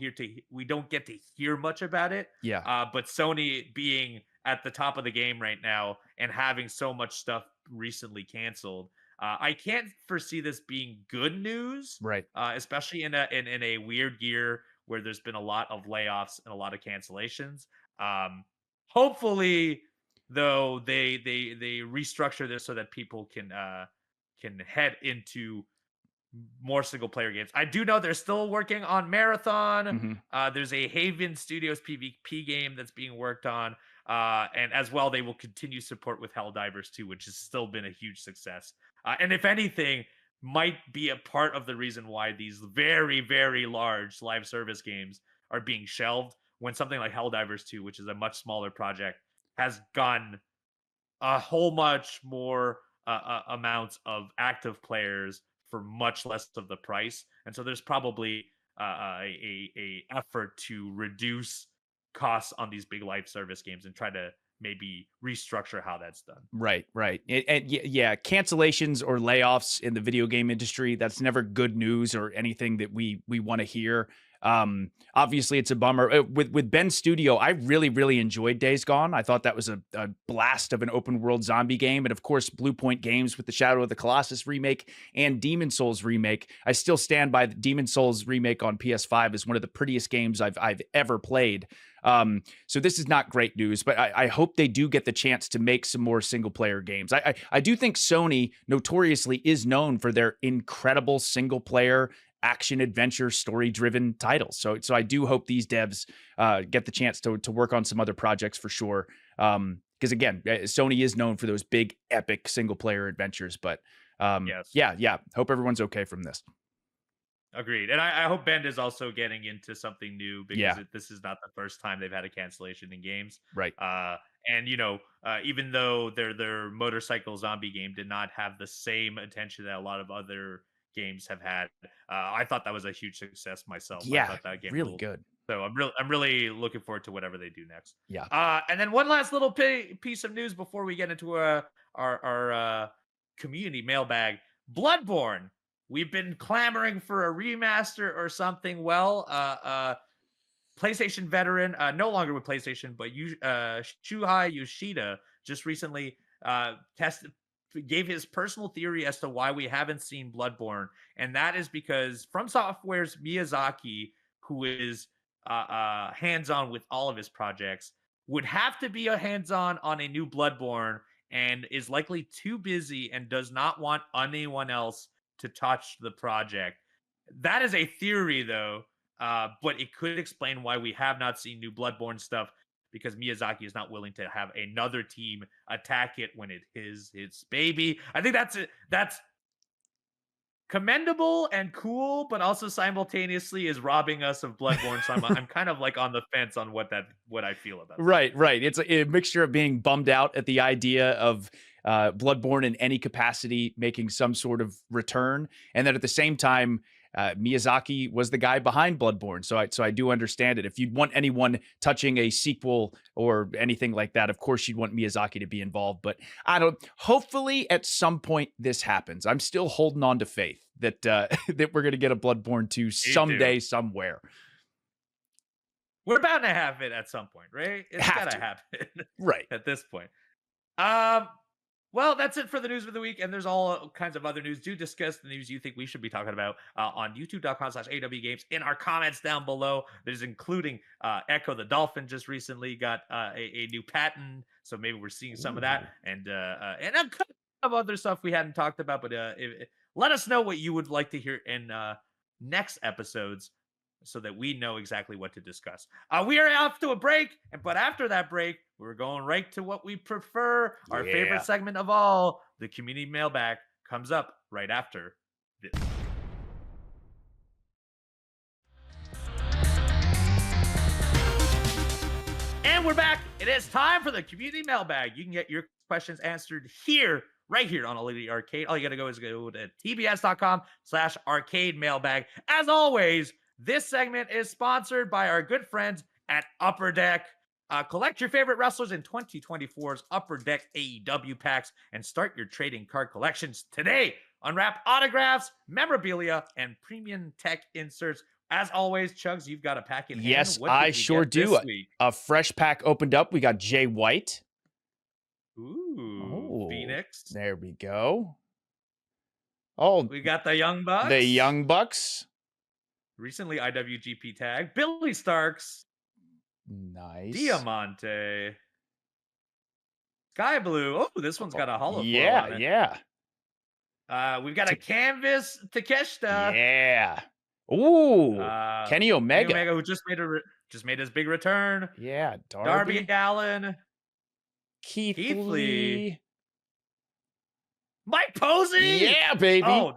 get to hear much about it. Yeah. But Sony being at the top of the game right now and having so much stuff recently canceled, I can't foresee this being good news, Right. especially in a weird year where there's been a lot of layoffs and a lot of cancellations. Hopefully, though, they restructure this so that people can head into more single player games. I do know they're still working on Marathon. Hmm. There's a Haven Studios PvP game that's being worked on. And as well, they will continue support with Helldivers 2, which has still been a huge success. And if anything, might be a part of the reason why these very, very large live service games are being shelved when something like Helldivers 2, which is a much smaller project, has gotten a whole much more amounts of active players for much less of the price, and so there's probably a effort to reduce costs on these big live service games and try to maybe restructure how that's done. Right, right. And yeah, cancellations or layoffs in the video game industry, that's never good news or anything that we want to hear. Obviously it's a bummer. With Ben's studio, I really enjoyed Days Gone. I thought that was a blast of an open world zombie game. And of course, Bluepoint Games with the Shadow of the Colossus remake and Demon Souls remake. I still stand by the Demon Souls remake on PS5 as one of the prettiest games I've ever played. So this is not great news, but I hope they do get the chance to make some more single player games. I do think Sony notoriously is known for their incredible single player action adventure story driven titles. So I do hope these devs get the chance to work on some other projects for sure. Because again, Sony is known for those big epic single player adventures, but Yes. yeah. Hope everyone's okay from this. Agreed. And I hope Bend is also getting into something new because Yeah. this is not the first time they've had a cancellation in games. Right. And even though their motorcycle zombie game did not have the same attention that a lot of other games have had, I thought that was a huge success myself. I Yeah, thought that game really ruled. good. So I'm really looking forward to whatever they do next. Yeah. And then one last little piece of news before we get into our community mailbag. Bloodborne. We've been clamoring for a remaster or something. Well, PlayStation veteran, no longer with PlayStation, but Shuhei Yoshida just recently gave his personal theory as to why we haven't seen Bloodborne, and that is because From Software's Miyazaki, who is hands-on with all of his projects, would have to be a hands-on on a new Bloodborne, and is likely too busy and does not want anyone else to touch the project. That is a theory, though, but it could explain why we have not seen new Bloodborne stuff, because Miyazaki is not willing to have another team attack it when it is his baby. I think that's commendable and cool, but also simultaneously is robbing us of Bloodborne. So I'm kind of like on the fence on what I feel about that. Right. It's a mixture of being bummed out at the idea of Bloodborne in any capacity making some sort of return, and then at the same time, Miyazaki was the guy behind Bloodborne, so I do understand it. If you'd want anyone touching a sequel or anything like that, of course you'd want Miyazaki to be involved. But hopefully at some point this happens. I'm still holding on to faith that that we're gonna get a Bloodborne 2 someday, somewhere. We're bound to have it at some point, right? It's gotta happen, right? At this point. Well, that's it for the news of the week, and there's all kinds of other news. Do discuss the news you think we should be talking about on youtube.com/AEW Games in our comments down below. There's including Echo the Dolphin just recently got a new patent, so maybe we're seeing some of that, and a couple of other stuff we hadn't talked about. But let us know what you would like to hear in next episodes, so that we know exactly what to discuss. We are off to a break, but after that break, we're going right to what we prefer. Our favorite segment of all, the community mailbag, comes up right after this. And we're back. It is time for the community mailbag. You can get your questions answered here right here on Elite Arcade. All you got to go is go to tbs.com/arcade mailbag. As always, this segment is sponsored by our good friends at Upper Deck. Collect your favorite wrestlers in 2024's Upper Deck AEW packs and start your trading card collections today. Unwrap autographs, memorabilia, and premium tech inserts. As always, Chugs, you've got a pack in hand. Yes, What I did we sure get do. this week? A fresh pack opened up. We got Jay White. Ooh, Oh, Phoenix. there we go. Oh, We got the Young Bucks. the Young Bucks. Recently IWGP tag. Billy Starks. Nice. Diamante. Sky Blue. Oh, this one's got a hollow foil Yeah, on it. yeah. We've got a canvas Takeshita. Yeah. Ooh, Kenny Omega. Kenny Omega, who just made his big return. Yeah, Darby Allin. Keith Lee. Lee. Mike Posey. Yeah, baby. Oh,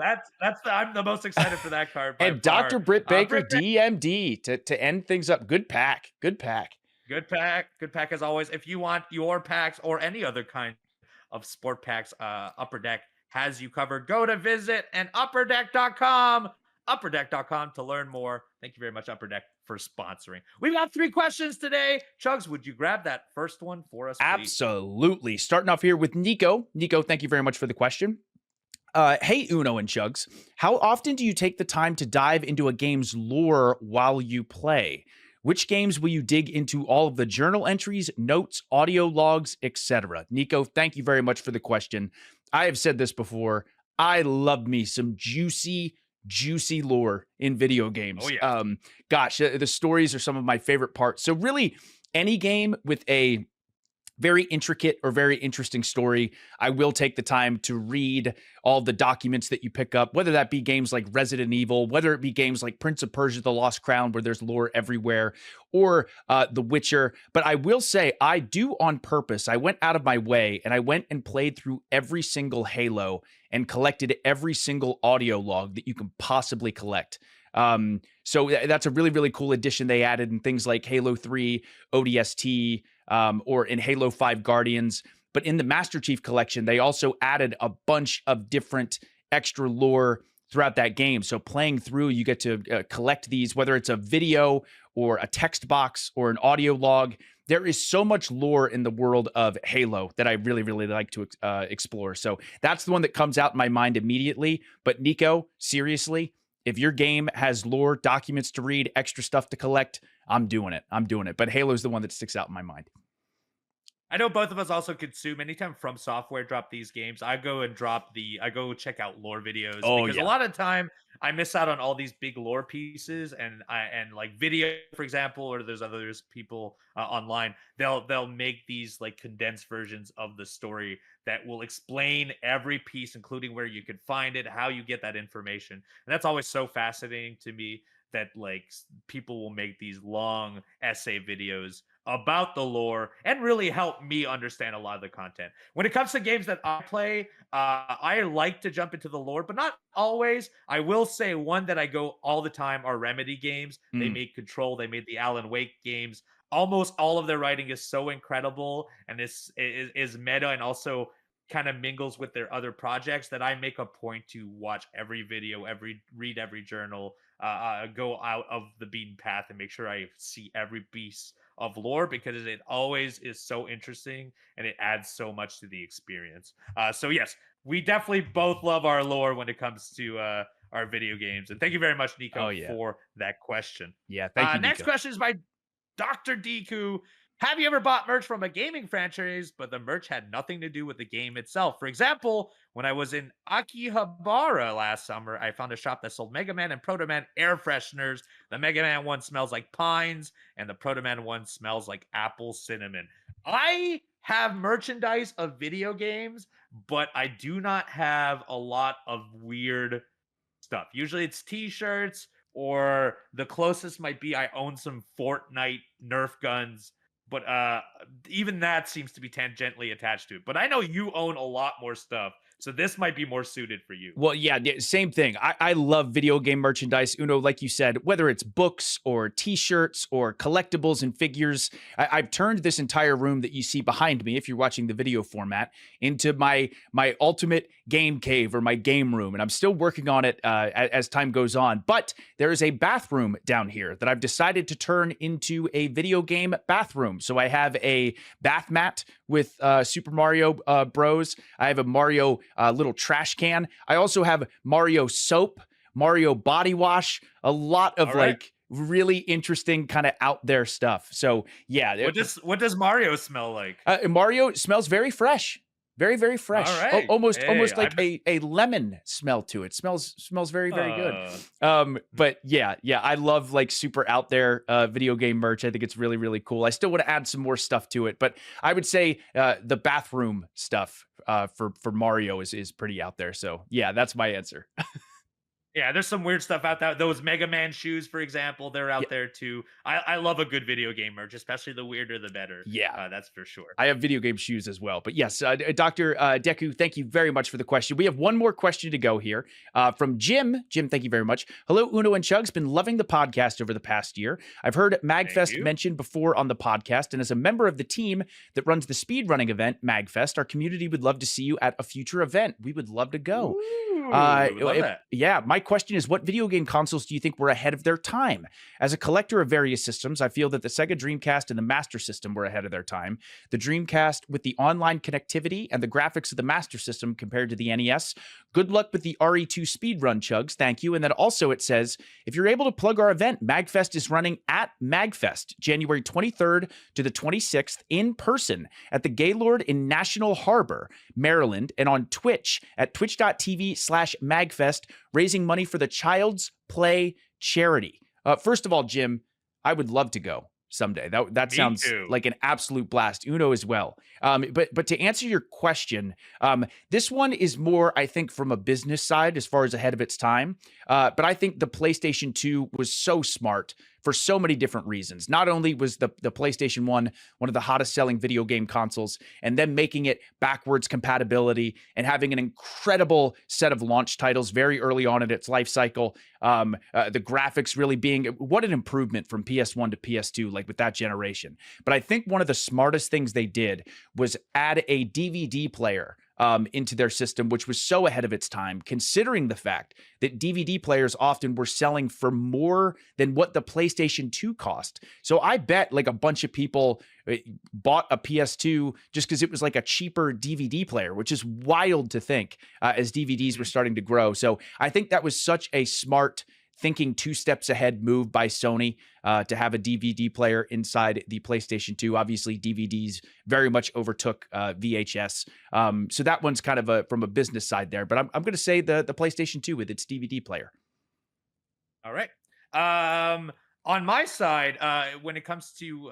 I'm the most excited for that card. And Dr. Britt Baker, DMD, to end things up. Good pack. Good pack. Good pack. Good pack as always. If you want your packs or any other kind of sport packs, Upper Deck has you covered. Go to visit and upperdeck.com. Upperdeck.com to learn more. Thank you very much, Upper Deck, for sponsoring. We've got 3 questions today. Chugs, would you grab that first one for us, please? Absolutely. Starting off here with Nico. Nico, thank you very much for the question. Hey, Uno and Chugs. How often do you take the time to dive into a game's lore while you play? Which games will you dig into all of the journal entries, notes, audio logs, etc.? Nico, thank you very much for the question. I have said this before. I love me some juicy lore in video games. Oh, yeah. Gosh, the stories are some of my favorite parts. So really, any game with a very intricate or very interesting story, I will take the time to read all the documents that you pick up, whether that be games like Resident Evil, whether it be games like Prince of Persia: The Lost Crown, where there's lore everywhere, or The Witcher. But I will say, I do on purpose. I went out of my way and I went and played through every single Halo and collected every single audio log that you can possibly collect. So that's a really, really cool addition they added in things like Halo 3, ODST, or in Halo 5 Guardians. But in the Master Chief Collection, they also added a bunch of different extra lore throughout that game. So playing through, you get to collect these, whether it's a video or a text box or an audio log. There is so much lore in the world of Halo that I really, really like to explore. So that's the one that comes out in my mind immediately. But Nico, seriously, if your game has lore, documents to read, extra stuff to collect, I'm doing it. But Halo's the one that sticks out in my mind. I know both of us also consume anytime From Software drop these games. I go check out lore videos because a lot of time I miss out on all these big lore pieces and like video, for example, or there's people online. They'll make these like condensed versions of the story that will explain every piece, including where you could find it, how you get that information, and that's always so fascinating to me that like people will make these long essay videos about the lore and really help me understand a lot of the content. When it comes to games that I play, I like to jump into the lore, but not always. I will say one that I go all the time are Remedy games. They made Control, they made the Alan Wake games. Almost all of their writing is so incredible and is meta and also kind of mingles with their other projects that I make a point to watch every video, read every journal, go out of the beaten path and make sure I see every piece of lore because it always is so interesting and it adds so much to the experience. So yes, we definitely both love our lore when it comes to our video games. And thank you very much, Nico, for that question. Yeah, thank you, Next Nico. question is by Dr. Deku. Have you ever bought merch from a gaming franchise, but the merch had nothing to do with the game itself? For example, when I was in Akihabara last summer, I found a shop that sold Mega Man and Proto Man air fresheners. The Mega Man one smells like pines, and the Proto Man one smells like apple cinnamon. I have merchandise of video games, but I do not have a lot of weird stuff. Usually it's t-shirts, or the closest might be I own some Fortnite Nerf guns. But even that seems to be tangentially attached to it. But I know you own a lot more stuff So this might be more suited for you. Well, yeah, same thing. I love video game merchandise. Uno, like you said, whether it's books or t-shirts or collectibles and figures, I've turned this entire room that you see behind me, if you're watching the video format, into my ultimate game cave or my game room. And I'm still working on it as time goes on. But there is a bathroom down here that I've decided to turn into a video game bathroom. So I have a bath mat with Super Mario Bros. I have a Mario little trash can. I also have Mario soap, Mario body wash, a lot of like really interesting kind of out there stuff. So yeah. What does Mario smell like? Mario smells very fresh. Very, very fresh. All right. Almost like a lemon smell to it. Smells very, very good. But yeah, I love like super out there video game merch. I think it's really, really cool. I still want to add some more stuff to it, but I would say the bathroom stuff for Mario is pretty out there. So yeah, that's my answer. Yeah, there's some weird stuff out there. Those Mega Man shoes, for example, they're out there too. I love a good video game merch, especially the weirder the better. Yeah, that's for sure. I have video game shoes as well. But yes, Dr. Deku, thank you very much for the question. We have one more question to go here from Jim. Jim, thank you very much. Hello, Uno and Chugs. Been loving the podcast over the past year. I've heard MagFest mentioned before on the podcast, and as a member of the team that runs the speedrunning event, MagFest, our community would love to see you at a future event. We would love to go. Love that. Yeah, my question is, what video game consoles do you think were ahead of their time? As a collector of various systems, I feel that the Sega Dreamcast and the Master System were ahead of their time. The Dreamcast with the online connectivity and the graphics of the Master System compared to the NES. Good luck with the RE2 speedrun, Chugs. Thank you. And then also it says, if you're able to plug our event, MagFest is running at MagFest, January 23rd to the 26th in person at the Gaylord in National Harbor, Maryland, and on Twitch at twitch.tv/MagFest, raising money for the Child's Play charity. First of all, Jim, I would love to go someday. That sounds like an absolute blast. Uno as well. But to answer your question, this one is more, I think, from a business side as far as ahead of its time. But I think the PlayStation 2 was so smart for so many different reasons. Not only was the PlayStation 1 one of the hottest selling video game consoles, and then making it backwards compatibility and having an incredible set of launch titles very early on in its life cycle. The graphics really being, what an improvement from PS1 to PS2, like with that generation. But I think one of the smartest things they did was add a DVD player into their system, which was so ahead of its time, considering the fact that DVD players often were selling for more than what the PlayStation 2 cost. So I bet like a bunch of people bought a PS2 just because it was like a cheaper DVD player, which is wild to think as DVDs were starting to grow. So I think that was such a smart thinking 2 steps ahead move by Sony to have a DVD player inside the PlayStation 2. Obviously, DVDs very much overtook VHS. So that one's kind of from a business side there. But I'm going to say the PlayStation 2 with its DVD player. All right. On my side, when it comes to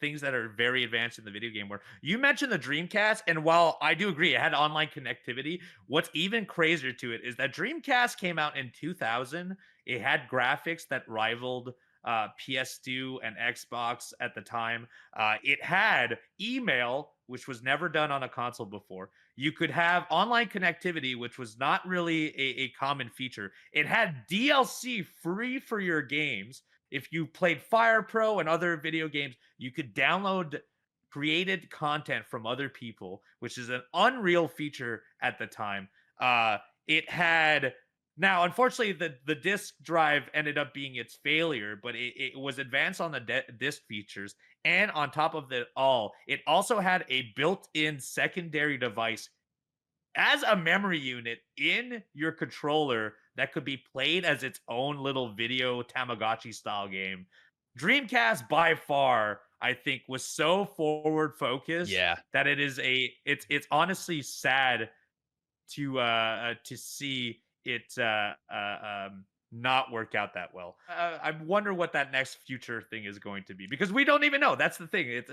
things that are very advanced in the video game world, you mentioned the Dreamcast, and while I do agree it had online connectivity, what's even crazier to it is that Dreamcast came out in 2000. It had graphics that rivaled PS2 and Xbox at the time. It had email, which was never done on a console before. You could have online connectivity, which was not really a common feature. It had DLC free for your games. If you played Fire Pro and other video games, you could download created content from other people, which is an unreal feature at the time. It had, now, unfortunately, the disk drive ended up being its failure, but it was advanced on the disk features. And on top of it all, it also had a built-in secondary device as a memory unit in your controller that could be played as its own little video Tamagotchi style game. Dreamcast by far, I think, was so forward focused that it's honestly sad to see it not work out that well. I wonder what that next future thing is going to be, because we don't even know. That's the thing. It's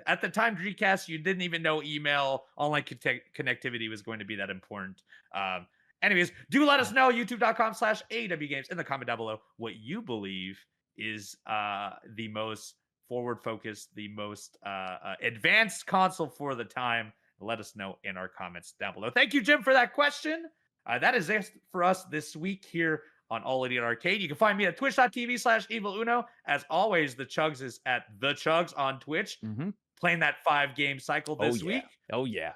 at the time Dreamcast, you didn't even know email online connectivity was going to be that important. Anyways, do let us know, youtube.com/AEW Games, in the comment down below what you believe is the most forward focused, the most advanced console for the time Let us know in our comments down below. Thank you, Jim, for that question. That is it for us this week here on All Elite Arcade. You can find me at twitch.tv/eviluno. As always, the Chugs is at the Chugs on Twitch, playing that 5-game cycle this week. Oh, yeah.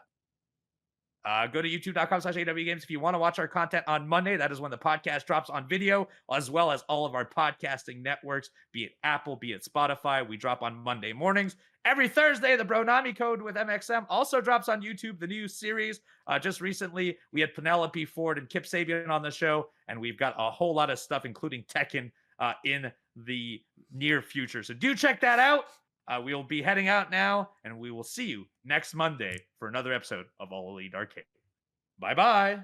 Go to youtube.com/AEW Games if you want to watch our content on Monday. That is when the podcast drops on video, as well as all of our podcasting networks, be it Apple, be it Spotify. We drop on Monday mornings. Every Thursday, the Bronami Code with MXM also drops on YouTube, the new series. Just recently, we had Penelope Ford and Kip Sabian on the show, and we've got a whole lot of stuff, including Tekken, in the near future. So do check that out. We will be heading out now, and we will see you next Monday for another episode of All Elite Arcade. Bye-bye.